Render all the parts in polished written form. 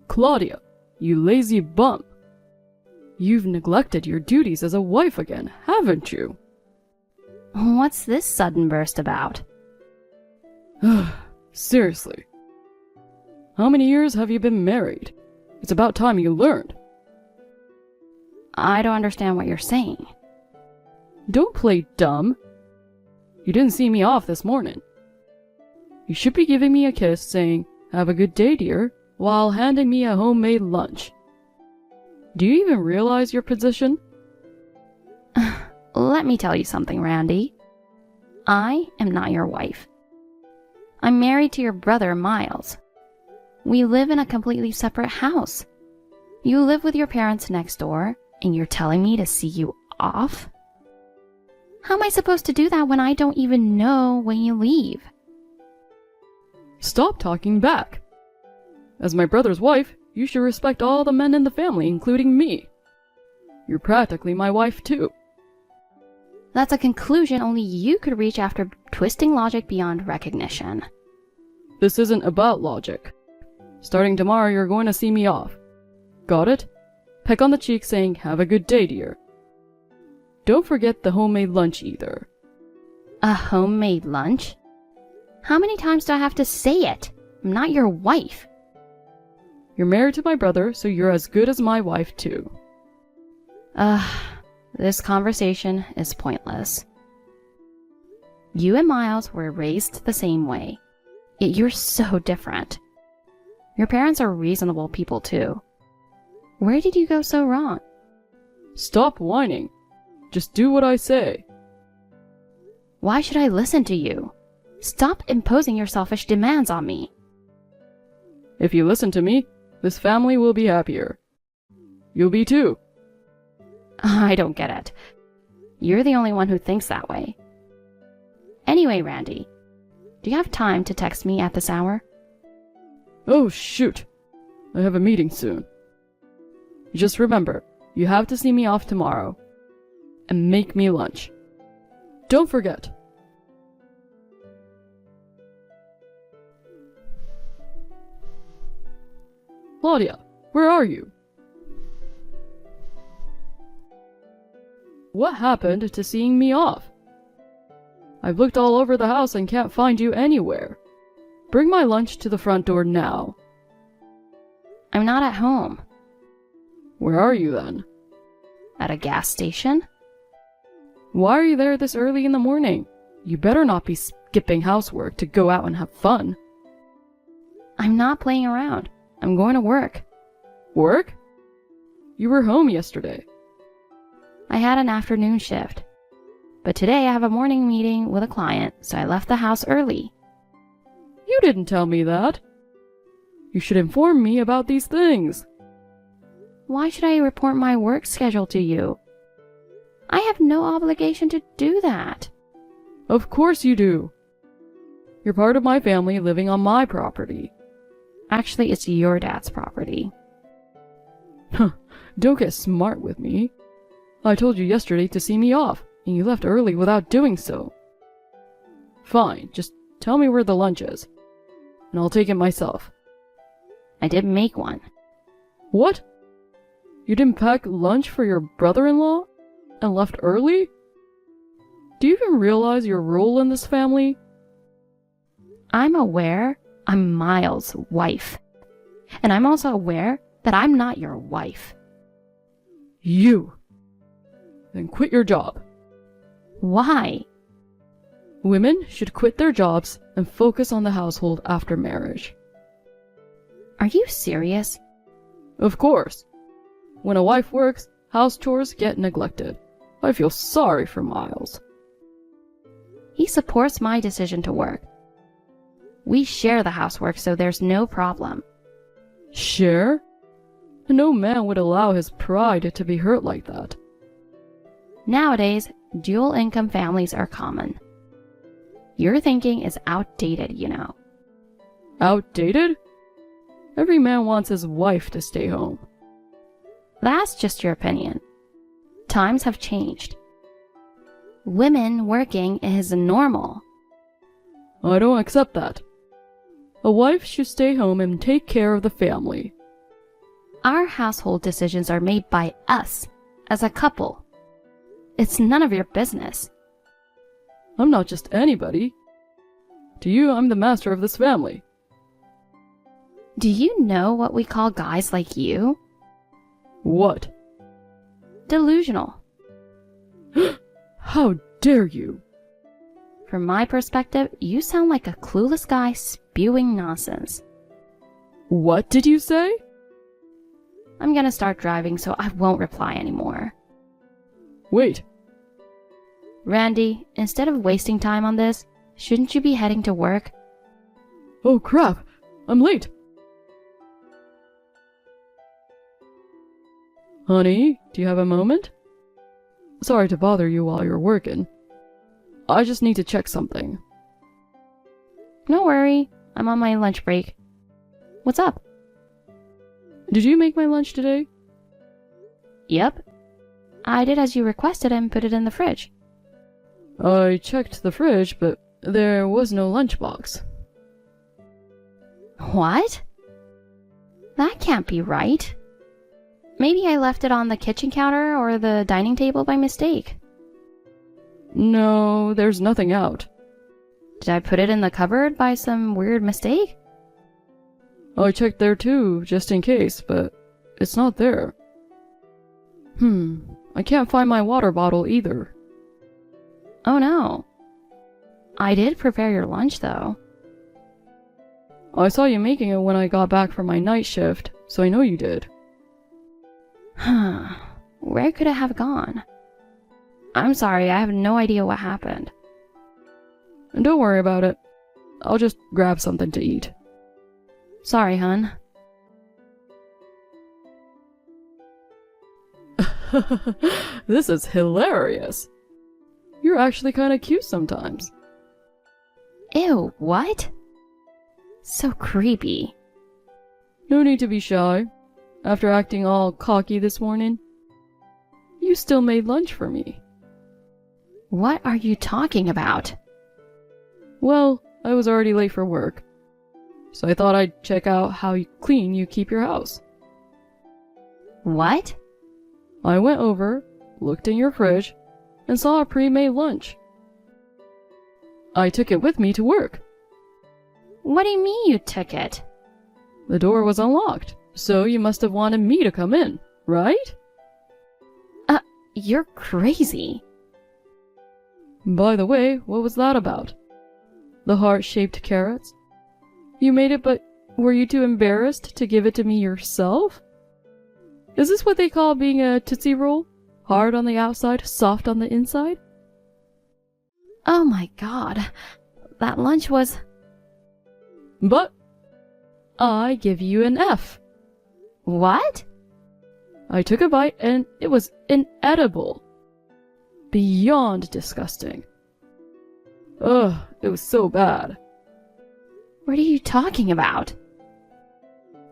Claudia, you lazy bum. You've neglected your duties as a wife again, haven't you? What's this sudden burst about? Seriously. How many years have you been married? It's about time you learned. I don't understand what you're saying. Don't play dumb. You didn't see me off this morning. You should be giving me a kiss saying, "Have a good day, dear," while handing me a homemade lunch. Do you even realize your position? Let me tell you something, Randy. I am not your wife. I'm married to your brother, Miles. We live in a completely separate house. You live with your parents next door, and you're telling me to see you off? How am I supposed to do that when I don't even know when you leave? Stop talking back. As my brother's wife, you should respect all the men in the family, including me. You're practically my wife, too. That's a conclusion only you could reach after twisting logic beyond recognition. This isn't about logic. Starting tomorrow, you're going to see me off. Got it? Peck on the cheek saying, "Have a good day, dear." Don't forget the homemade lunch either. A homemade lunch? How many times do I have to say it? I'm not your wife. You're married to my brother, so you're as good as my wife, too. This conversation is pointless. You and Miles were raised the same way, yet you're so different. Your parents are reasonable people, too. Where did you go so wrong? Stop whining. Just do what I say. Why should I listen to you? Stop imposing your selfish demands on me. If you listen to me, this family will be happier. You'll be too. I don't get it. You're the only one who thinks that way. Anyway, Randy, do you have time to text me at this hour? Oh, shoot. I have a meeting soon. Just remember, you have to see me off tomorrow. And make me lunch. Don't forget. Claudia, where are you? What happened to seeing me off? I've looked all over the house and can't find you anywhere. Bring my lunch to the front door now. I'm not at home. Where are you then? At a gas station? Why are you there this early in the morning? You better not be skipping housework to go out and have fun. I'm not playing around. I'm going to work. Work? You were home yesterday. I had an afternoon shift. But today I have a morning meeting with a client, so I left the house early. You didn't tell me that. You should inform me about these things. Why should I report my work schedule to you? I have no obligation to do that. Of course you do. You're part of my family living on my property. Actually, it's your dad's property. Don't get smart with me. I told you yesterday to see me off, and you left early without doing so. Fine, just tell me where the lunch is, and I'll take it myself. I didn't make one. What? You didn't pack lunch for your brother-in-law? And left early? Do you even realize your role in this family? I'm aware I'm Miles' wife. And I'm also aware that I'm not your wife. You. Then quit your job. Why? Women should quit their jobs and focus on the household after marriage. Are you serious? Of course. When a wife works, house chores get neglected. I feel sorry for Miles. He supports my decision to work. We share the housework, so there's no problem. Share? No man would allow his pride to be hurt like that. Nowadays, dual income families are common. Your thinking is outdated, you know. Outdated? Every man wants his wife to stay home. That's just your opinion. Times have changed. Women working is normal. I don't accept that. A wife should stay home and take care of the family. Our household decisions are made by us, as a couple. It's none of your business. I'm not just anybody. To you, I'm the master of this family. Do you know what we call guys like you? What? Delusional. How dare you? From my perspective, you sound like a clueless guy spewing nonsense. What did you say? I'm gonna start driving, so I won't reply anymore. Wait. Randy, instead of wasting time on this, shouldn't you be heading to work? Oh crap, I'm late. Honey, do you have a moment? Sorry to bother you while you're working. I just need to check something. No worry, I'm on my lunch break. What's up? Did you make my lunch today? Yep. I did as you requested and put it in the fridge. I checked the fridge, but there was no lunchbox. What? That can't be right. Maybe I left it on the kitchen counter or the dining table by mistake. No, there's nothing out. Did I put it in the cupboard by some weird mistake? I checked there too, just in case, but it's not there. I can't find my water bottle either. Oh no. I did prepare your lunch though. I saw you making it when I got back from my night shift, so I know you did. Where could it have gone? I'm sorry, I have no idea what happened. And don't worry about it. I'll just grab something to eat. Sorry, hun. This is hilarious. You're actually kinda cute sometimes. Ew, what? So creepy. No need to be shy. After acting all cocky this morning, you still made lunch for me. What are you talking about? Well, I was already late for work, so I thought I'd check out how clean you keep your house. What? I went over, looked in your fridge, and saw a pre-made lunch. I took it with me to work. What do you mean you took it? The door was unlocked, so you must have wanted me to come in, right? You're crazy. By the way, what was that about? The heart-shaped carrots? You made it, but were you too embarrassed to give it to me yourself? Is this what they call being a Tootsie Roll? Hard on the outside, soft on the inside? Oh my god. That lunch was... But I give you an F. What? I took a bite and it was inedible. Beyond disgusting. Ugh, it was so bad. What are you talking about?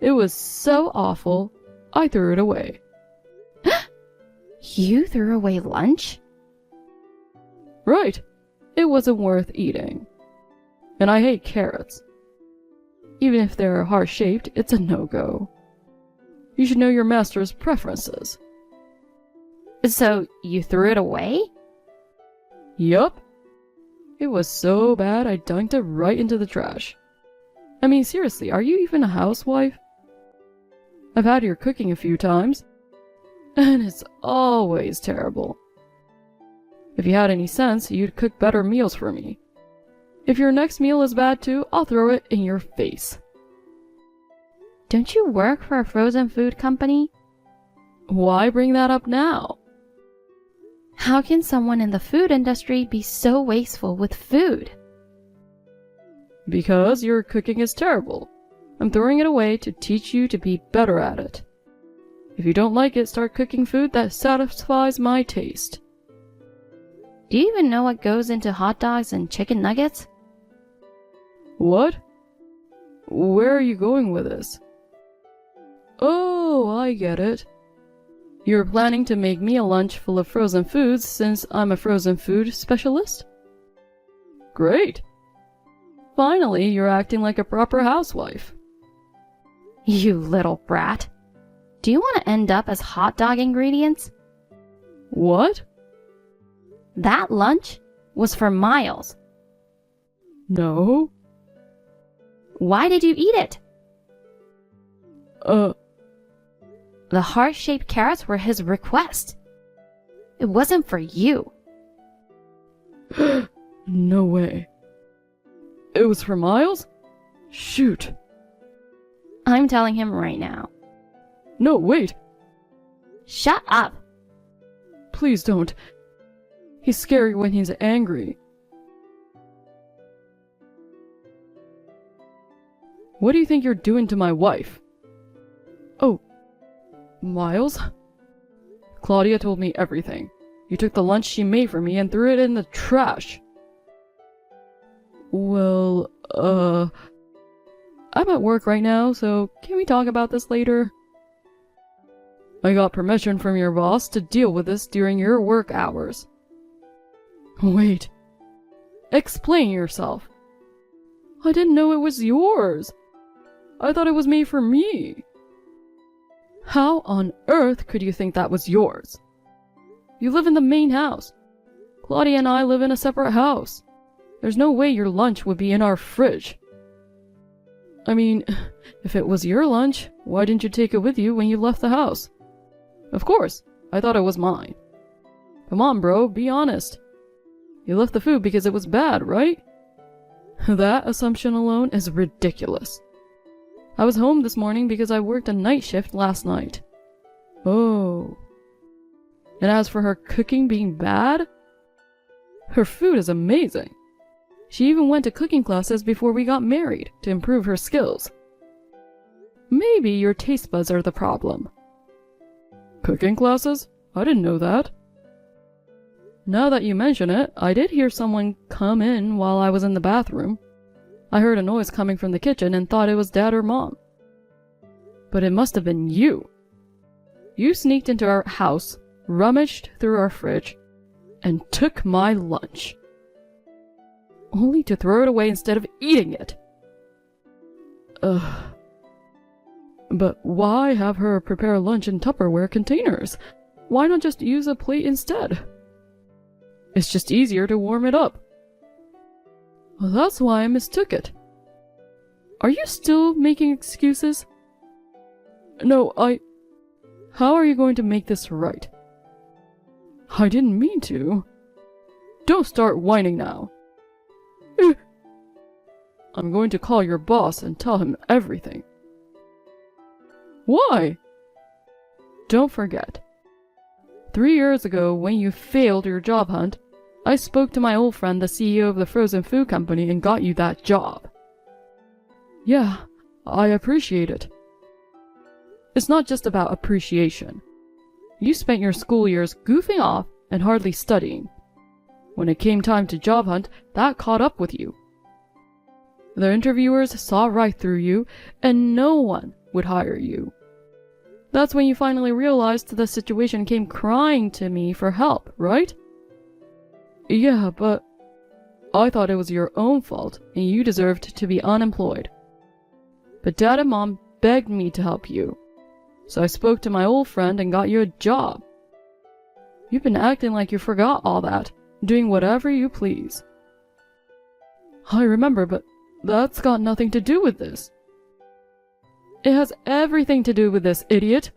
It was so awful, I threw it away. You threw away lunch? Right. It wasn't worth eating. And I hate carrots. Even if they're heart-shaped, it's a no-go. You should know your master's preferences. So, you threw it away? Yup. It was so bad I dunked it right into the trash. I mean, seriously, are you even a housewife? I've had your cooking a few times, and it's always terrible. If you had any sense, you'd cook better meals for me. If your next meal is bad too, I'll throw it in your face. Don't you work for a frozen food company? Why bring that up now? How can someone in the food industry be so wasteful with food? Because your cooking is terrible. I'm throwing it away to teach you to be better at it. If you don't like it, start cooking food that satisfies my taste. Do you even know what goes into hot dogs and chicken nuggets? What? Where are you going with this? Oh, I get it. You're planning to make me a lunch full of frozen foods since I'm a frozen food specialist? Great. Finally, you're acting like a proper housewife. You little brat. Do you want to end up as hot dog ingredients? What? That lunch was for Miles. No. Why did you eat it? Uh, The heart-shaped carrots were his request. It wasn't for you. no way. It was for Miles? Shoot. I'm telling him right now. No, wait. Shut up. Please don't. He's scary when he's angry. What do you think you're doing to my wife? Oh, Miles? Claudia told me everything. You took the lunch she made for me and threw it in the trash. Well, I'm at work right now, so can we talk about this later? I got permission from your boss to deal with this during your work hours. Wait. Explain yourself. I didn't know it was yours. I thought it was made for me. How on earth could you think that was yours? You live in the main house. Claudia and I live in a separate house. There's no way your lunch would be in our fridge. I mean, if it was your lunch, why didn't you take it with you when you left the house? Of course, I thought it was mine. Come on, bro, be honest. You left the food because it was bad, right? That assumption alone is ridiculous. I was home this morning because I worked a night shift last night. Oh. And as for her cooking being bad, her food is amazing. She even went to cooking classes before we got married to improve her skills. Maybe your taste buds are the problem. Cooking classes? I didn't know that. Now that you mention it, I did hear someone come in while I was in the bathroom. I heard a noise coming from the kitchen and thought it was Dad or Mom. But it must have been you. You sneaked into our house, rummaged through our fridge, and took my lunch. Only to throw it away instead of eating it. Ugh. But why have her prepare lunch in Tupperware containers? Why not just use a plate instead? It's just easier to warm it up. Well, that's why I mistook it. Are you still making excuses? No, How are you going to make this right? I didn't mean to. Don't start whining now. I'm going to call your boss and tell him everything. Why? Don't forget. 3 years ago, when you failed your job hunt, I spoke to my old friend, the CEO of the frozen food company, and got you that job. Yeah, I appreciate it. It's not just about appreciation. You spent your school years goofing off and hardly studying. When it came time to job hunt, that caught up with you. The interviewers saw right through you, and no one would hire you. That's when you finally realized the situation, came crying to me for help, right? Yeah, but I thought it was your own fault and you deserved to be unemployed. But Dad and Mom begged me to help you, so I spoke to my old friend and got you a job. You've been acting like you forgot all that, doing whatever you please. I remember, but that's got nothing to do with this. It has everything to do with this, idiot.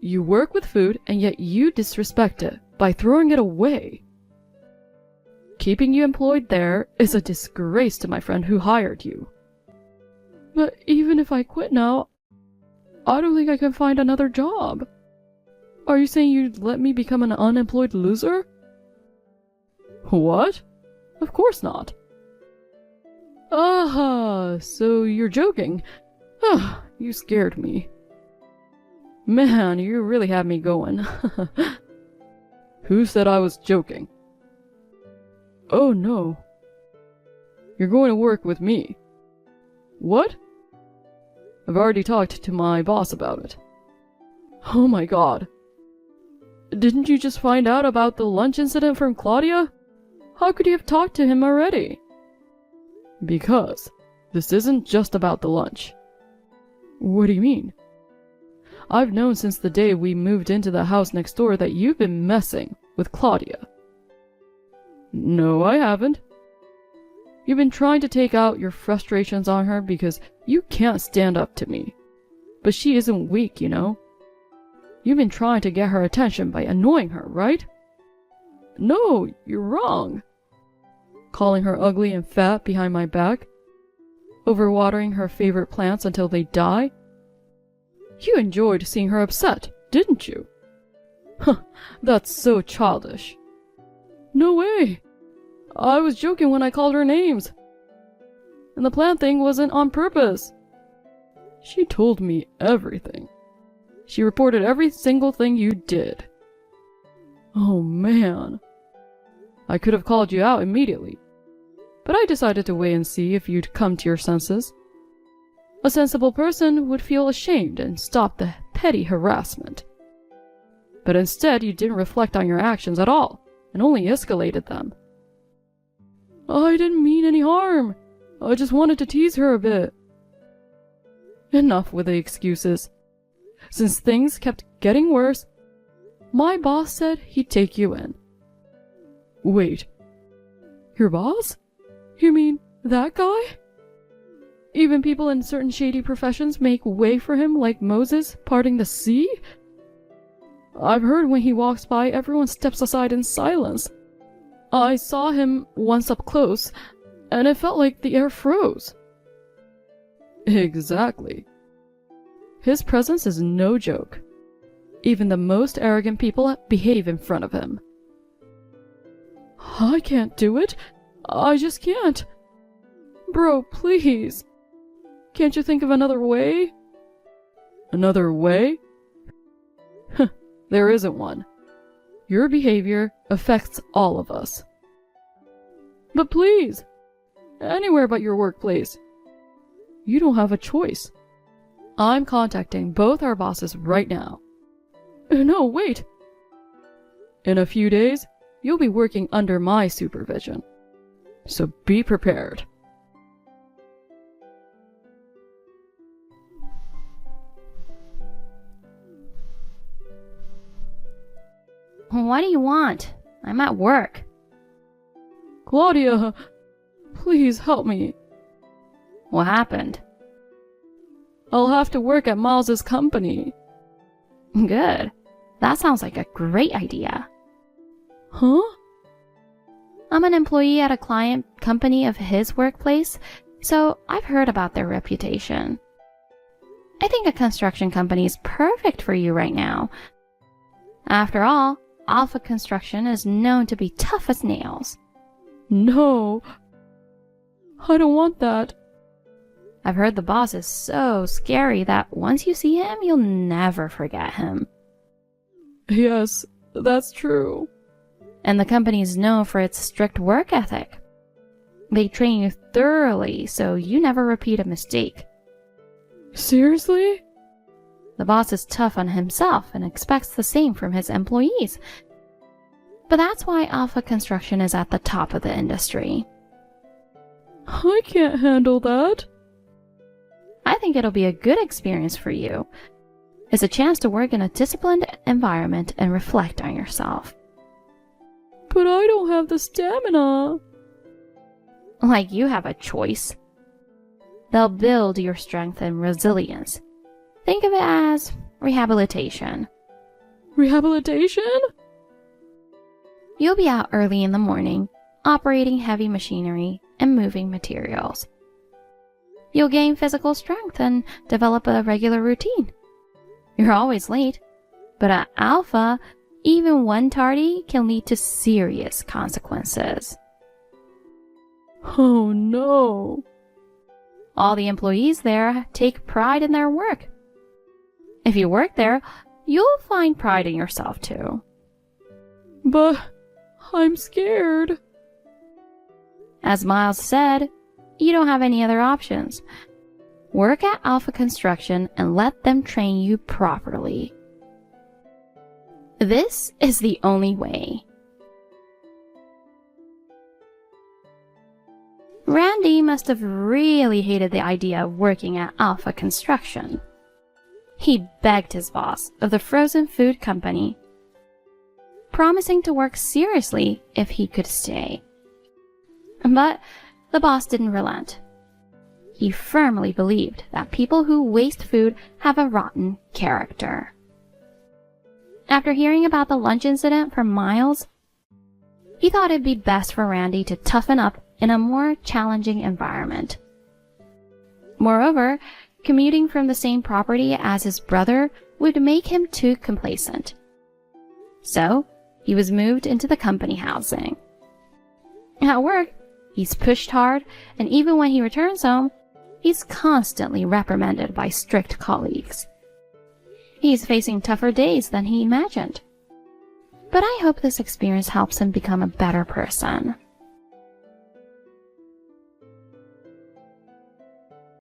You work with food, and yet you disrespect it by throwing it away. Keeping you employed there is a disgrace to my friend who hired you. But even if I quit now, I don't think I can find another job. Are you saying you'd let me become an unemployed loser? What? Of course not. Aha, so you're joking. Ah, you scared me. Man, you really had me going. Who said I was joking? Oh no. You're going to work with me. What? I've already talked to my boss about it. Oh my god. Didn't you just find out about the lunch incident from Claudia? How could you have talked to him already? Because this isn't just about the lunch. What do you mean? I've known since the day we moved into the house next door that you've been messing with Claudia. No, I haven't. You've been trying to take out your frustrations on her because you can't stand up to me. But she isn't weak, you know. You've been trying to get her attention by annoying her, right? No, you're wrong. Calling her ugly and fat behind my back? Overwatering her favorite plants until they die? You enjoyed seeing her upset, didn't you? Huh, that's so childish. No way. I was joking when I called her names. And the plant thing wasn't on purpose. She told me everything. She reported every single thing you did. Oh man. I could have called you out immediately, but I decided to wait and see if you'd come to your senses. A sensible person would feel ashamed and stop the petty harassment. But instead, you didn't reflect on your actions at all, and only escalated them. I didn't mean any harm. I just wanted to tease her a bit. Enough with the excuses. Since things kept getting worse, my boss said he'd take you in. Wait. Your boss? You mean that guy? Even people in certain shady professions make way for him like Moses parting the sea? I've heard when he walks by, everyone steps aside in silence. I saw him once up close, and it felt like the air froze. Exactly. His presence is no joke. Even the most arrogant people behave in front of him. I can't do it. I just can't. Bro, please. Can't you think of another way? Another way? There isn't one. Your behavior affects all of us. But please, anywhere but your workplace. You don't have a choice. I'm contacting both our bosses right now. No, wait. In a few days, you'll be working under my supervision. So be prepared. What do you want? I'm at work. Claudia, please help me. What happened? I'll have to work at Miles's company. Good. That sounds like a great idea. Huh? I'm an employee at a client company of his workplace, so I've heard about their reputation. I think a construction company is perfect for you right now. After all, Alpha Construction is known to be tough as nails. No. I don't want that. I've heard the boss is so scary that once you see him, you'll never forget him. Yes, that's true. And the company is known for its strict work ethic. They train you thoroughly so you never repeat a mistake. Seriously? The boss is tough on himself and expects the same from his employees. But that's why Alpha Construction is at the top of the industry. I can't handle that. I think it'll be a good experience for you. It's a chance to work in a disciplined environment and reflect on yourself. But I don't have the stamina. Like you have a choice. They'll build your strength and resilience. Think of it as rehabilitation. Rehabilitation? You'll be out early in the morning, operating heavy machinery and moving materials. You'll gain physical strength and develop a regular routine. You're always late, but at Alpha, even one tardy can lead to serious consequences. Oh no. All the employees there take pride in their work. If you work there, you'll find pride in yourself too. But I'm scared. As Miles said, you don't have any other options. Work at Alpha Construction and let them train you properly. This is the only way. Randy must have really hated the idea of working at Alpha Construction. He begged his boss of the frozen food company, promising to work seriously if he could stay. But the boss didn't relent. He firmly believed that people who waste food have a rotten character. After hearing about the lunch incident from Miles, he thought it'd be best for Randy to toughen up in a more challenging environment. Moreover, commuting from the same property as his brother would make him too complacent. So, he was moved into the company housing. At work, he's pushed hard, and even when he returns home, he's constantly reprimanded by strict colleagues. He's facing tougher days than he imagined. But I hope this experience helps him become a better person.